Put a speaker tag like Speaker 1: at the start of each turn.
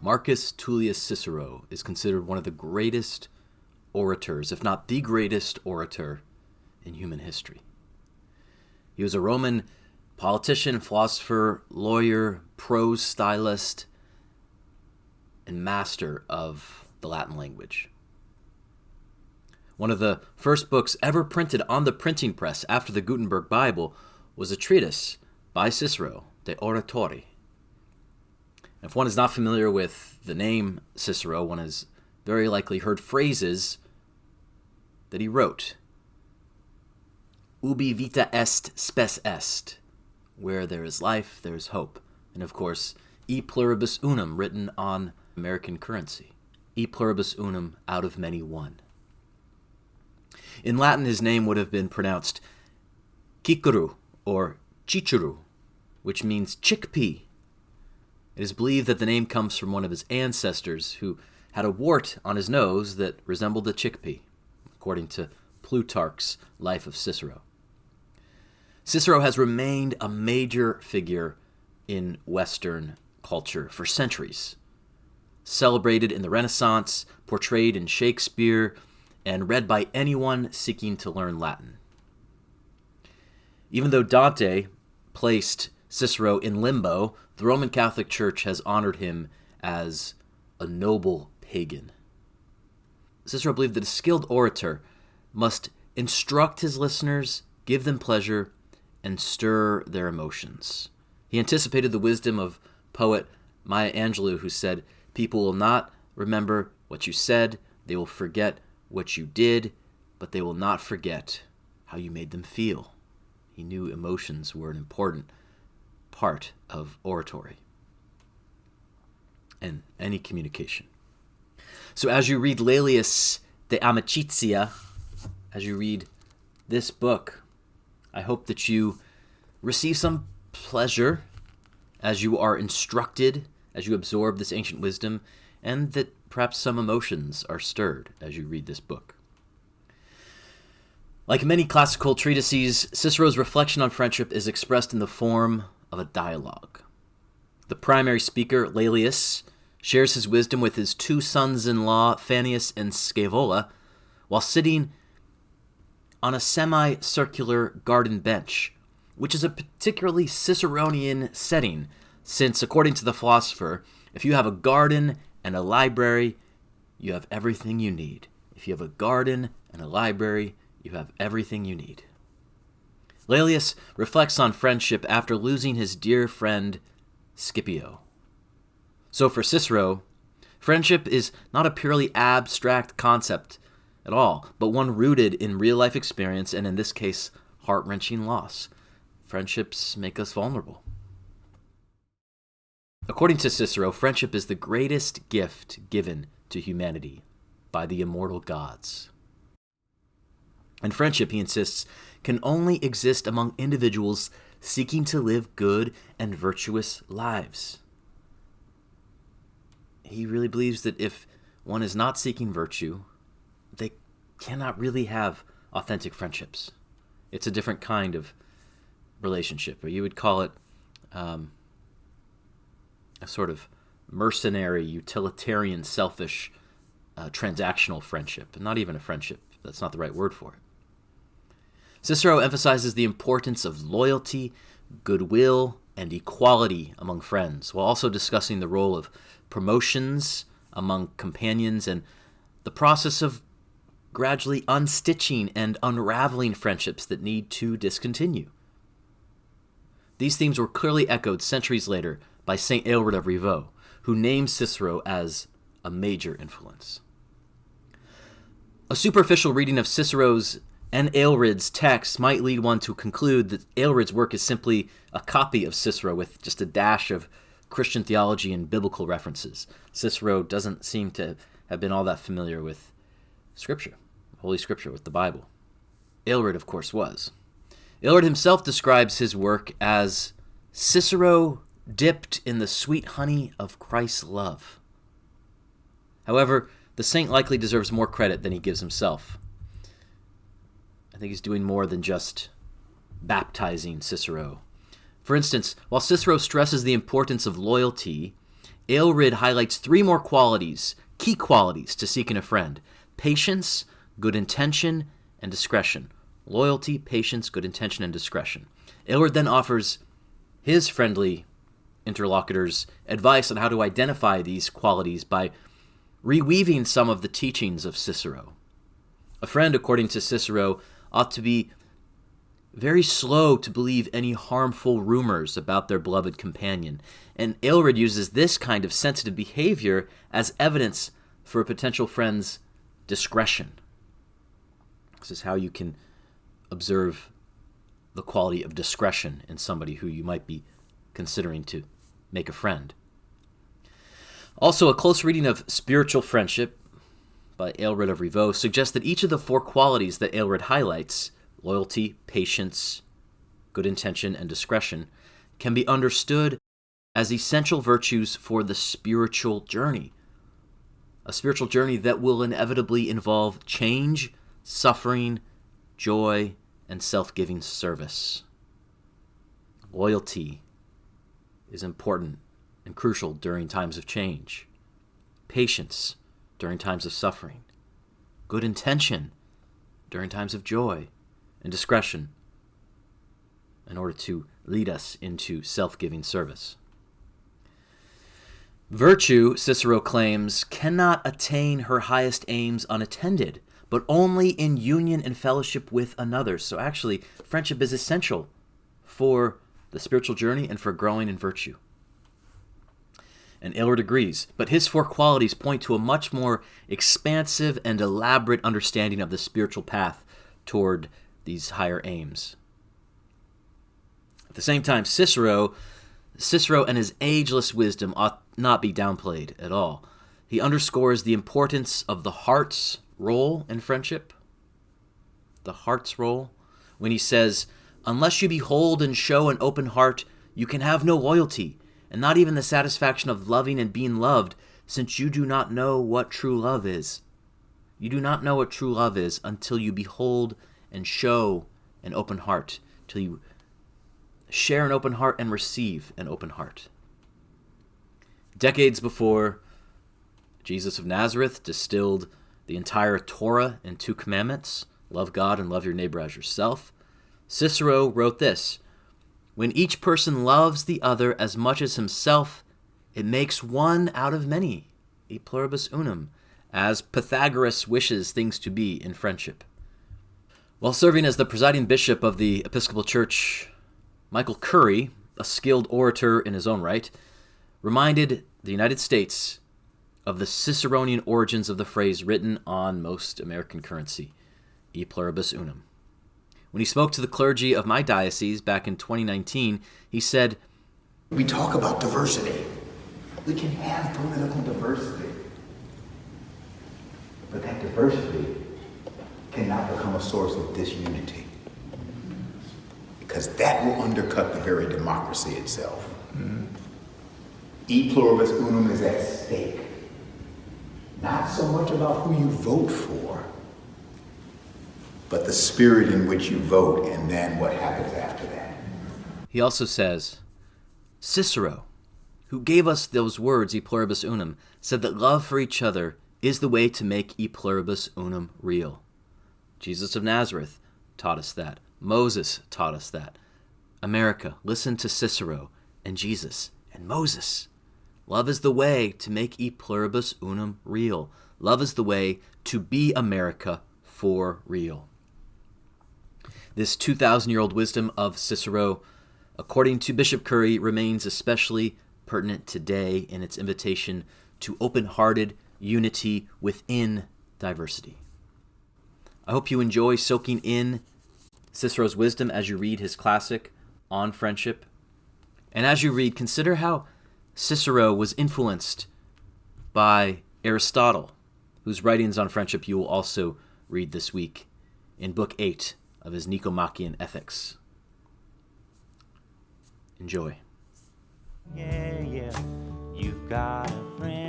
Speaker 1: Marcus Tullius Cicero is considered one of the greatest orators, if not the greatest orator in human history. He was a Roman politician, philosopher, lawyer, prose stylist, and master of the Latin language. One of the first books ever printed on the printing press after the Gutenberg Bible was a treatise by Cicero, De Oratore. If one is not familiar with the name Cicero, one has very likely heard phrases that he wrote. Ubi vita est, spes est. Where there is life, there is hope. And of course, e pluribus unum, written on American currency. E pluribus unum, out of many one. In Latin, his name would have been pronounced Cicero or Cicero, which means chickpea. It is believed that the name comes from one of his ancestors who had a wart on his nose that resembled a chickpea, according to Plutarch's Life of Cicero. Cicero has remained a major figure in Western culture for centuries. Celebrated in the Renaissance, portrayed in Shakespeare, and read by anyone seeking to learn Latin. Even though Dante placed Cicero in limbo, the Roman Catholic Church has honored him as a noble pagan. Cicero believed that a skilled orator must instruct his listeners, give them pleasure, and stir their emotions. He anticipated the wisdom of poet Maya Angelou, who said, "People will not remember what you said, they will forget what you did, but they will not forget how you made them feel." He knew emotions were an important part of oratory and any communication. So as you read Laelius de Amicitia, as you read this book, I hope that you receive some pleasure as you are instructed, as you absorb this ancient wisdom, and that perhaps some emotions are stirred as you read this book. Like many classical treatises, Cicero's reflection on friendship is expressed in the form of a dialogue. The primary speaker, Laelius, shares his wisdom with his two sons-in-law, Fannius and Scaevola, while sitting on a semicircular garden bench, which is a particularly Ciceronian setting, since, according to the philosopher, if you have a garden and a library, you have everything you need. If you have a garden and a library, you have everything you need. Laelius reflects on friendship after losing his dear friend Scipio. So for Cicero, friendship is not a purely abstract concept at all, but one rooted in real-life experience and, in this case, heart-wrenching loss. Friendships make us vulnerable. According to Cicero, friendship is the greatest gift given to humanity by the immortal gods. And friendship, he insists, can only exist among individuals seeking to live good and virtuous lives. He really believes that if one is not seeking virtue, they cannot really have authentic friendships. It's a different kind of relationship, or you would call it a sort of mercenary, utilitarian, selfish, transactional friendship. Not even a friendship. That's not the right word for it. Cicero emphasizes the importance of loyalty, goodwill, and equality among friends, while also discussing the role of promotions among companions and the process of gradually unstitching and unraveling friendships that need to discontinue. These themes were clearly echoed centuries later by St. Aelred of Rievaulx, who names Cicero as a major influence. A superficial reading of Cicero's and Aelred's text might lead one to conclude that Aelred's work is simply a copy of Cicero with just a dash of Christian theology and biblical references. Cicero doesn't seem to have been all that familiar with Scripture, Holy Scripture, with the Bible. Aelred, of course, was. Aelred himself describes his work as Cicero dipped in the sweet honey of Christ's love. However, the saint likely deserves more credit than he gives himself. I think he's doing more than just baptizing Cicero. For instance, while Cicero stresses the importance of loyalty Aelred highlights three more qualities, key qualities to seek in a friend: patience, good intention, and discretion. Loyalty, patience, good intention, and discretion. Aelred then offers his friendly interlocutors advice on how to identify these qualities by reweaving some of the teachings of Cicero. A friend, according to Cicero, ought to be very slow to believe any harmful rumors about their beloved companion, and Aelred uses this kind of sensitive behavior as evidence for a potential friend's discretion. This is how you can observe the quality of discretion in somebody who you might be considering to make a friend. Also, a close reading of Spiritual Friendship by Aelred of Rievaulx suggests that each of the four qualities that Aelred highlights, loyalty, patience, good intention, and discretion, can be understood as essential virtues for the spiritual journey. A spiritual journey that will inevitably involve change, suffering, joy, and self-giving service. Loyalty is important and crucial during times of change. Patience during times of suffering. Good intention during times of joy. And discretion in order to lead us into self-giving service. Virtue, Cicero claims, cannot attain her highest aims unattended, but only in union and fellowship with another. So actually, friendship is essential for the spiritual journey and for growing in virtue. And Aelred agrees, but his four qualities point to a much more expansive and elaborate understanding of the spiritual path toward these higher aims. At the same time, Cicero and his ageless wisdom ought not be downplayed at all. He underscores the importance of the heart's role in friendship. The heart's role. When he says, "Unless you behold and show an open heart, you can have no loyalty, and not even the satisfaction of loving and being loved, since you do not know what true love is." You do not know what true love is until you behold and show an open heart, till you share an open heart and receive an open heart. Decades before Jesus of Nazareth distilled the entire Torah in 2 commandments, love God and love your neighbor as yourself, Cicero wrote this: "When each person loves the other as much as himself, it makes one out of many, e pluribus unum, as Pythagoras wishes things to be in friendship." While serving as the presiding bishop of the Episcopal Church, Michael Curry, a skilled orator in his own right, reminded the United States of the Ciceronian origins of the phrase written on most American currency, e pluribus unum. When he spoke to the clergy of my diocese back in 2019, he said,
Speaker 2: "We talk about diversity. We can have political diversity. But that diversity cannot become a source of disunity, because that will undercut the very democracy itself. E pluribus unum is at stake. Not so much about who you vote for, but the spirit in which you vote and then what happens after that."
Speaker 1: He also says, Cicero, who gave us those words, e pluribus unum, said that love for each other is the way to make e pluribus unum real. Jesus of Nazareth taught us that. Moses taught us that. America, listen to Cicero and Jesus and Moses. Love is the way to make e pluribus unum real. Love is the way to be America for real. This 2,000-year-old wisdom of Cicero, according to Bishop Curry, remains especially pertinent today in its invitation to open-hearted unity within diversity. I hope you enjoy soaking in Cicero's wisdom as you read his classic on friendship. And as you read, consider how Cicero was influenced by Aristotle, whose writings on friendship you will also read this week in Book 8 of his Nicomachean Ethics. Enjoy.
Speaker 3: Yeah, you've got a friend.